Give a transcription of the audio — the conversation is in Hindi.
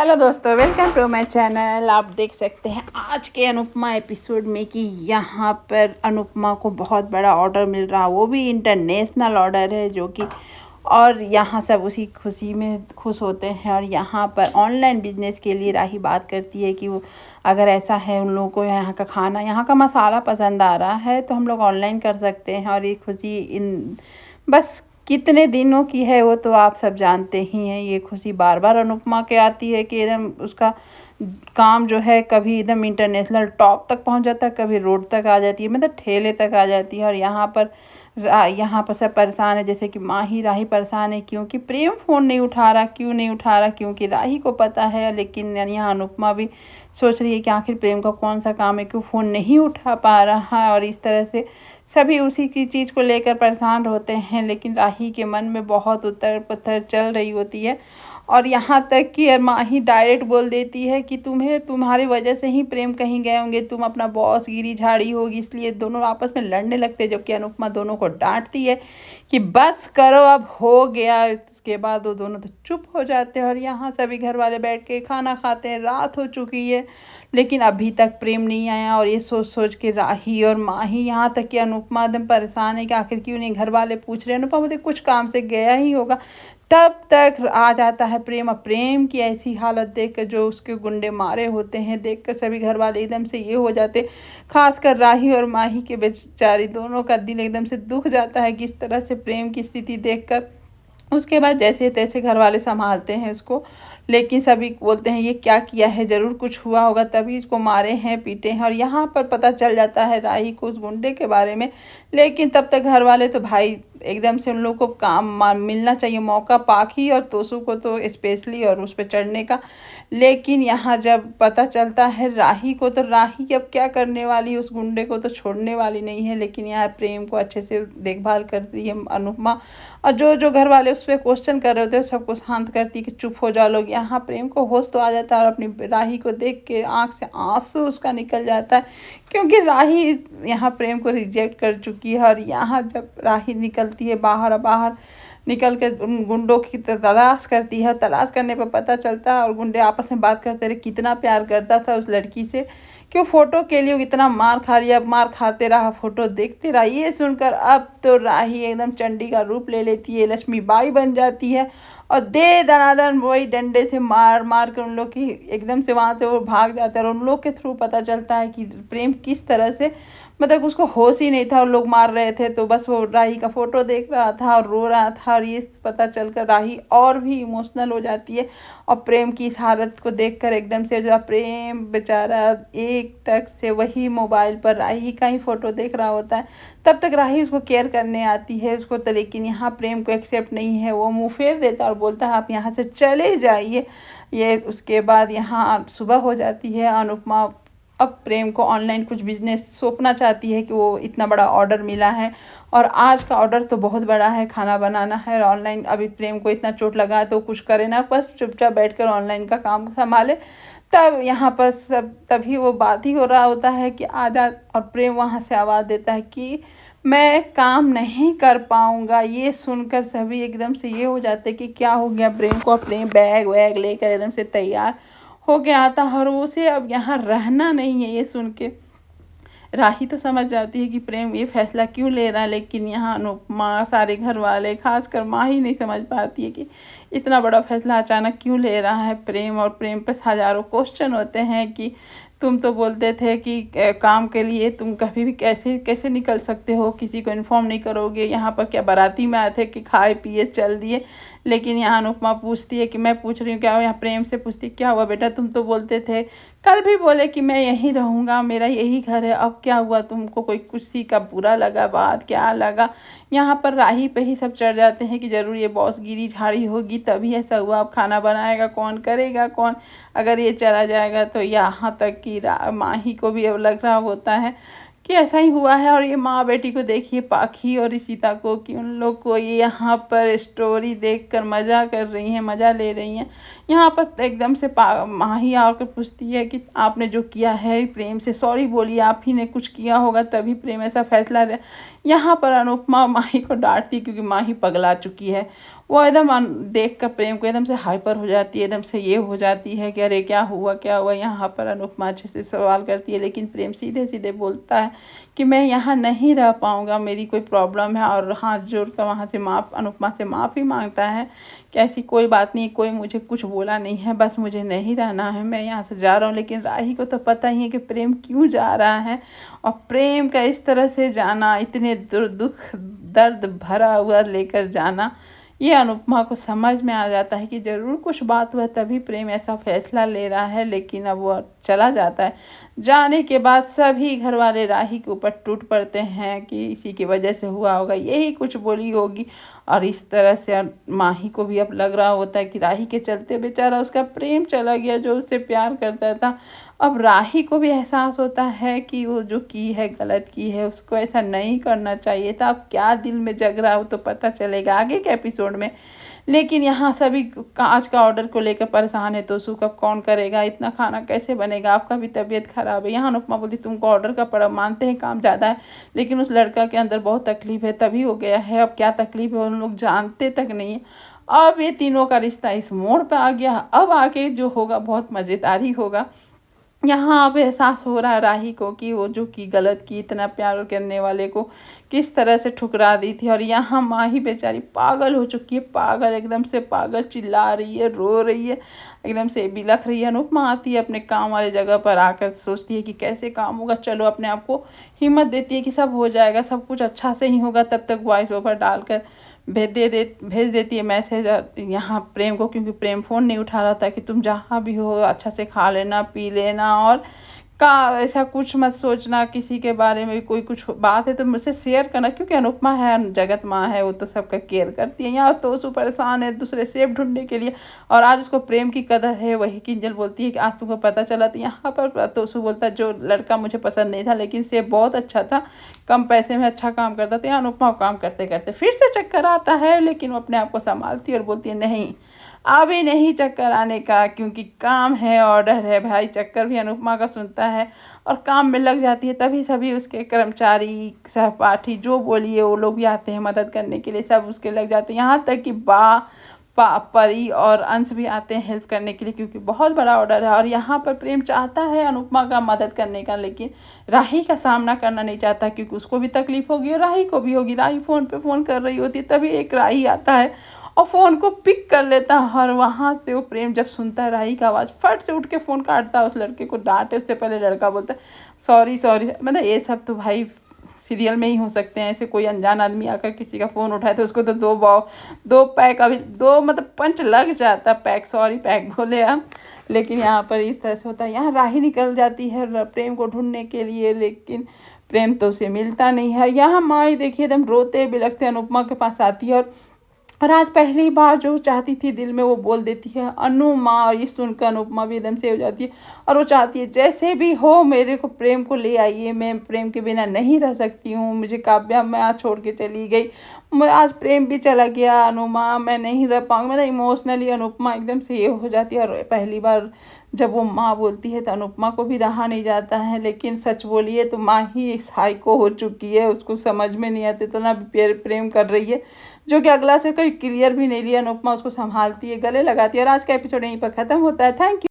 हेलो दोस्तों, वेलकम टू माय चैनल। आप देख सकते हैं आज के अनुपमा एपिसोड में कि यहाँ पर अनुपमा को बहुत बड़ा ऑर्डर मिल रहा, वो भी इंटरनेशनल ऑर्डर है जो कि और यहाँ सब उसी खुशी में खुश होते हैं। और यहाँ पर ऑनलाइन बिजनेस के लिए राही बात करती है कि वो अगर ऐसा है, उन लोगों को यहाँ का खाना, यहाँ का मसाला पसंद आ रहा है तो हम लोग ऑनलाइन कर सकते हैं। और ये खुशी इन बस कितने दिनों की है वो तो आप सब जानते ही हैं। ये खुशी बार बार अनुपमा के आती है कि एकदम उसका काम जो है कभी एकदम इंटरनेशनल टॉप तक पहुंच जाता है, कभी रोड तक आ जाती है, मतलब ठेले तक आ जाती है। और यहाँ पर सब परेशान है, जैसे कि राही परेशान है क्योंकि प्रेम फ़ोन नहीं उठा रहा। क्यों नहीं उठा रहा? क्योंकि राही को पता है, लेकिन यहाँ अनुपमा भी सोच रही है कि आखिर प्रेम का कौन सा काम है, क्यों फ़ोन नहीं उठा पा रहा है। और इस तरह से सभी उसी की चीज़ को लेकर परेशान होते हैं, लेकिन राही के मन में बहुत उतर पत्थर चल रही होती है। और यहाँ तक कि माही डायरेक्ट बोल देती है कि तुम्हारी वजह से ही प्रेम कहीं गए होंगे, तुम अपना बॉस गिरी झाड़ी होगी, इसलिए दोनों आपस में लड़ने लगते हैं। जबकि अनुपमा दोनों को डांटती है कि बस करो, अब हो गया। उसके बाद वो दोनों तो चुप हो जाते हैं और यहाँ सभी घर वाले बैठ के खाना खाते हैं। रात हो चुकी है लेकिन अभी तक प्रेम नहीं आया। और ये सोच सोच के राही और माही, यहाँ तक कि अनुपमा एकदम परेशान है कि आखिर क्यों नहीं घर वाले पूछ रहे। अनुपमा बोलते कुछ काम से गया ही होगा। तब तक आ जाता है प्रेम। अब प्रेम की ऐसी हालत देखकर, जो उसके गुंडे मारे होते हैं, देखकर सभी घर वाले एकदम से ये हो जाते। खासकर राही और माही के बेचारी दोनों का दिल एकदम से दुख जाता है कि इस तरह से प्रेम की स्थिति देखकर। उसके बाद जैसे तैसे घर वाले संभालते हैं उसको, लेकिन सभी बोलते हैं ये क्या किया है, ज़रूर कुछ हुआ होगा तभी इसको मारे हैं पीटे हैं। और यहाँ पर पता चल जाता है राही को उस गुंडे के बारे में। लेकिन तब तक घर वाले तो भाई एकदम से उन लोग को काम मिलना चाहिए, मौका पाखी और तोसू को तो स्पेशली, और उस पर चढ़ने का। लेकिन यहाँ जब पता चलता है राही को, तो राही अब क्या करने वाली, उस गुंडे को तो छोड़ने वाली नहीं है। लेकिन यहाँ प्रेम को अच्छे से देखभाल करती है अनुपमा। और जो जो घर वाले उस पर क्वेश्चन कर रहे होते हैं सबको शांत करती है कि चुप हो जाओ लोग। यहाँ प्रेम को होश तो आ जाता है और अपनी राही को देख के आँख से आंसू उसका निकल जाता है, क्योंकि राही यहाँ प्रेम को रिजेक्ट कर चुकी है। और यहाँ जब राही निकलती है बाहर, बाहर निकल कर उन गुंडों की तलाश करती है। तलाश करने पर पता चलता है और गुंडे आपस में बात करते रहे कितना प्यार करता था उस लड़की से, क्यों फ़ोटो के लिए इतना मार खा लिया। अब मार खाते रहा, फ़ोटो देखते रहा। ये सुनकर अब तो राही एकदम चंडी का रूप ले लेती है, लक्ष्मीबाई बन जाती है और दे दनादन वही डंडे से मार मार कर उन लोग की एकदम से वहाँ से वो भाग जाता है। और उन लोग के थ्रू पता चलता है कि प्रेम किस तरह से, मतलब उसको होश ही नहीं था और लोग मार रहे थे, तो बस वो राही का फ़ोटो देख रहा था और रो रहा था। और ये पता चलकर राही और भी इमोशनल हो जाती है। और प्रेम की इस हालत को देखकर एकदम से जो प्रेम बेचारा एक टक से वही मोबाइल पर राही का ही फ़ोटो देख रहा होता है। तब तक राही उसको केयर करने आती है उसको तो, लेकिन यहाँ प्रेम को एक्सेप्ट नहीं है। वो मुँह फेर देता और बोलता है आप यहाँ से चले जाइए। ये उसके बाद यहाँ सुबह हो जाती है। अनुपमा अब प्रेम को ऑनलाइन कुछ बिजनेस सौंपना चाहती है कि वो इतना बड़ा ऑर्डर मिला है और आज का ऑर्डर तो बहुत बड़ा है, खाना बनाना है। और ऑनलाइन अभी प्रेम को इतना चोट लगा है तो कुछ करे ना, बस चुपचाप बैठकर ऑनलाइन का काम संभाले। तब यहाँ पर सब तभी वो बात ही हो रहा होता है कि आ जा, और प्रेम वहाँ से आवाज़ देता है कि मैं काम नहीं कर पाऊँगा। ये सुनकर सभी एकदम से ये हो जाते कि क्या हो गया प्रेम को। प्रेम बैग वैग लेकर एकदम से तैयार हो गया आता और उसे अब यहाँ रहना नहीं है। ये सुन के राही तो समझ जाती है कि प्रेम ये फैसला क्यों ले रहा है, लेकिन यहाँ अनुपमा, सारे घर वाले, खासकर माँ ही नहीं समझ पाती है कि इतना बड़ा फैसला अचानक क्यों ले रहा है प्रेम। और प्रेम पर हज़ारों क्वेश्चन होते हैं कि तुम तो बोलते थे कि काम के लिए तुम कभी भी कैसे कैसे निकल सकते हो, किसी को इन्फॉर्म नहीं करोगे। यहाँ पर क्या बाराती में आए थे कि खाए पिए चल दिए। लेकिन यहाँ अनुपमा पूछती है कि मैं पूछ रही हूँ क्या हुआ, यहाँ प्रेम से पूछती है क्या हुआ बेटा, तुम तो बोलते थे, कल भी बोले कि मैं यहीं रहूँगा, मेरा यही घर है, अब क्या हुआ, तुमको कोई किसी का बुरा लगा, बात क्या लगा। यहाँ पर राही पे ही सब चढ़ जाते हैं कि ज़रूर ये बॉस गिरी झाड़ी होगी तभी ऐसा हुआ। अब खाना बनाएगा कौन, करेगा कौन, अगर ये चला जाएगा तो। यहाँ तक कि माही को भी अब लग रहा होता है कि ऐसा ही हुआ है। और ये माँ बेटी को देखिए, पाखी और ऋषिता को, कि उन लोग को ये यहाँ पर स्टोरी देखकर मज़ा कर रही हैं, मज़ा ले रही हैं। यहाँ पर एकदम से माही आकर पूछती है कि आपने जो किया है प्रेम से सॉरी बोलिए, आप ही ने कुछ किया होगा तभी प्रेम ऐसा फैसला ले। यहाँ पर अनुपमा माही को डांटती है क्योंकि माही पगला चुकी है। वो एकदम देख कर प्रेम को एकदम से हाइपर हो जाती है, एकदम से ये हो जाती है कि अरे क्या हुआ क्या हुआ। यहाँ पर अनुपमा अच्छे से सवाल करती है लेकिन प्रेम सीधे सीधे बोलता है कि मैं यहाँ नहीं रह पाऊँगा, मेरी कोई प्रॉब्लम है, और हाथ जोड़ कर वहाँ से अनुपमा से माफ़ी मांगता है कि ऐसी कोई बात नहीं, कोई मुझे कुछ बोला नहीं है, बस मुझे नहीं रहना है, मैं यहाँ से जा रहा हूँ। लेकिन राही को तो पता ही है कि प्रेम क्यों जा रहा है, और प्रेम का इस तरह से जाना, इतने दुख दर्द भरा हुआ लेकर जाना, ये अनुपमा को समझ में आ जाता है कि ज़रूर कुछ बात हुआ तभी प्रेम ऐसा फैसला ले रहा है। लेकिन अब वो चला जाता है। जाने के बाद सभी घर वाले राही के ऊपर टूट पड़ते हैं कि इसी की वजह से हुआ होगा, यही कुछ बोली होगी। और इस तरह से माही को भी अब लग रहा होता है कि राही के चलते बेचारा उसका प्रेम चला गया, जो उससे प्यार करता था। अब राही को भी एहसास होता है कि वो जो की है गलत की है, उसको ऐसा नहीं करना चाहिए था। अब क्या दिल में जग रहा हो तो पता चलेगा आगे के एपिसोड में। लेकिन यहाँ सभी आज का ऑर्डर को लेकर परेशान है, तो उसका कौन करेगा, इतना खाना कैसे बनेगा, आपका भी तबीयत खराब है। यहाँ अनुपमा बोलती तुमको ऑर्डर का पड़ा, मानते हैं काम ज़्यादा है, लेकिन उस लड़का के अंदर बहुत तकलीफ है तभी हो गया है। अब क्या तकलीफ है उन लोग जानते तक नहीं है। अब ये तीनों का रिश्ता इस मोड़ पर आ गया। अब आगे जो होगा बहुत मज़ेदार ही होगा। यहाँ अब एहसास हो रहा है राही को कि वो जो की गलत की, इतना प्यार करने वाले को किस तरह से ठुकरा दी थी। और यहाँ माही बेचारी पागल हो चुकी है, पागल, एकदम से पागल, चिल्ला रही है, रो रही है, एकदम से बिलख रही है। अनुपमा आती है अपने काम वाले जगह पर, आकर सोचती है कि कैसे काम होगा, चलो अपने आप को हिम्मत देती है कि सब हो जाएगा, सब कुछ अच्छा से ही होगा। तब तक वॉइस ओवर डालकर भेज देती है मैसेज यहाँ प्रेम को, क्योंकि प्रेम फ़ोन नहीं उठा रहा था कि तुम जहाँ भी हो अच्छा से खा लेना, पी लेना, और का ऐसा कुछ मत सोचना, किसी के बारे में कोई कुछ बात है तो मुझसे शेयर करना, क्योंकि अनुपमा है, जगत माँ है, वो तो सबका केयर करती है। यहाँ तो उसको परेशान है दूसरे सेफ ढूंढने के लिए, और आज उसको प्रेम की कदर है। वही किंजल बोलती है कि आज तुमको पता चला। तो यहाँ पर तो उसको बोलता है जो लड़का मुझे पसंद नहीं था लेकिन सेफ बहुत अच्छा था, कम पैसे में अच्छा काम करता था। यहाँ अनुपमा काम करते करते फिर से चक्कर आता है, लेकिन वो अपने आप को संभालती है और बोलती है नहीं, अभी नहीं चक्कर आने का, क्योंकि काम है, ऑर्डर है भाई। चक्कर भी अनुपमा का सुनता है और काम में लग जाती है। तभी सभी उसके कर्मचारी, सहपाठी, जो बोलिए वो लोग भी आते हैं मदद करने के लिए, सब उसके लग जाते हैं। यहाँ तक कि परी और अंश भी आते हैं हेल्प करने के लिए, क्योंकि बहुत बड़ा ऑर्डर है। और यहाँ पर प्रेम चाहता है अनुपमा का मदद करने का, लेकिन राही का सामना करना नहीं चाहता, क्योंकि उसको भी तकलीफ होगी और राही को भी होगी। राही फ़ोन पे फ़ोन कर रही होती है, तभी एक राही आता है और फ़ोन को पिक कर लेता है। और वहाँ से वो प्रेम जब सुनता है राही का आवाज़, फट से उठ के फ़ोन काटता है, उस लड़के को डांटे उससे पहले लड़का बोलता है सॉरी सॉरी। मतलब ये सब तो भाई सीरियल में ही हो सकते हैं। ऐसे कोई अनजान आदमी आकर किसी का फ़ोन उठाए तो उसको तो दो पैक, अभी दो मतलब पंच लग जाता, पैक सॉरी पैक बोले हम। लेकिन यहाँ पर इस तरह से होता है। यहाँ राही निकल जाती है प्रेम को ढूंढने के लिए, लेकिन प्रेम तो उसे मिलता नहीं है। यहाँ माई देखिए एकदम रोते बिलखते अनुपमा के पास आती है, और आज पहली बार जो चाहती थी दिल में वो बोल देती है अनु माँ। और ये सुनकर अनुपमा भी एकदम से हो जाती है, और वो चाहती है जैसे भी हो मेरे को प्रेम को ले आइए, मैं प्रेम के बिना नहीं रह सकती हूँ। मुझे काव्या मैं आज छोड़ के चली गई, मैं आज प्रेम भी चला गया, अनु माँ मैं नहीं रह पाऊँगी। मतलब इमोशनली अनुपमा एकदम से ये हो जाती है। और पहली बार जब वो माँ बोलती है तो अनुपमा को भी रहा नहीं जाता है। लेकिन सच बोलिए तो माँ ही साइको हो चुकी है, उसको समझ में नहीं आते, इतना प्रेम कर रही है जो कि अगला से कोई क्लियर भी नहीं लिया। अनुपमा उसको संभालती है, गले लगाती है। और आज का एपिसोड यहीं पर ख़त्म होता है। Thank you.